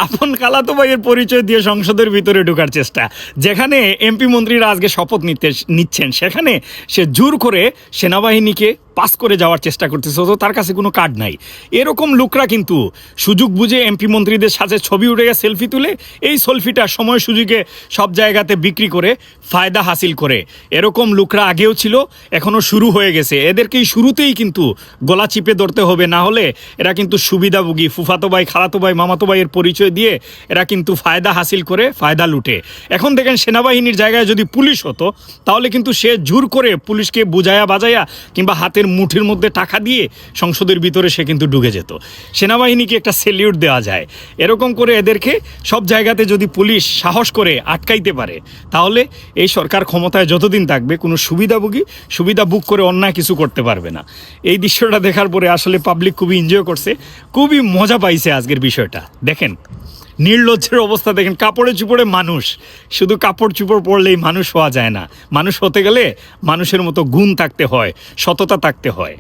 আপন খালাতো ভাইয়ের পরিচয় দিয়ে সংসদের ভিতরে ঢোকার চেষ্টা। যেখানে এমপি মন্ত্রীরা আজকে শপথ নিচ্ছেন, সেখানে সে জোর করে সেনাবাহিনীকে পাস করে যাওয়ার চেষ্টা করতেছে, তো তার কাছে কোনো কার্ড নাই। এরকম লোকরা কিন্তু সুযোগ বুঝে এমপি মন্ত্রীদের সাথে ছবি উঠে সেলফি তুলে এই সেলফিটা সময় সুযোগে সব জায়গাতে বিক্রি করে ফায়দা হাসিল করে। এরকম লোকরা আগেও ছিল, এখনও শুরু হয়ে গেছে। এদেরকেই শুরুতেই কিন্তু গলা চিপে ধরতে হবে, না হলে এরা কিন্তু সুবিধাভোগী। ফুফাতো ভাই, খালাতো ভাই, মামাতো ভাইয়ের পরিচয় দিয়ে এরা কিন্তু ফায়দা হাসিল করে, ফায়দা লুটে। এখন দেখেন সেনাবাহিনীর জায়গায় যদি পুলিশ হতো, তাহলে কিন্তু সে জোর করে পুলিশকে বুঝায়া বাজায়া কিংবা হাতের মুঠির মধ্যে টাকা দিয়ে সংসদের ভিতরে সে কিন্তু ঢুকে যেত। সেনাবাহিনীকে একটা সেলিউট দেওয়া যায়। এরকম করে এদেরকে সব জায়গাতে যদি পুলিশ সাহস করে আটকাইতে পারে, তাহলে এই সরকার ক্ষমতায় যতদিন থাকবে কোনো সুবিধা বুক করে অন্যায় কিছু করতে পারবে না। এই দৃশ্যটা দেখার পরে আসলে পাবলিক খুবই এনজয় করছে, খুবই মজা পাইছে আজকের বিষয়টা। দেখেন নির্লজ্জের অবস্থা দেখেন, কাপড়ে চুপড়ে মানুষ। শুধু কাপড় চুপড় পরলেই মানুষ হওয়া যায় না, মানুষ হতে গেলে মানুষের মতো গুণ থাকতে হয়, সততা থাকতে হয়।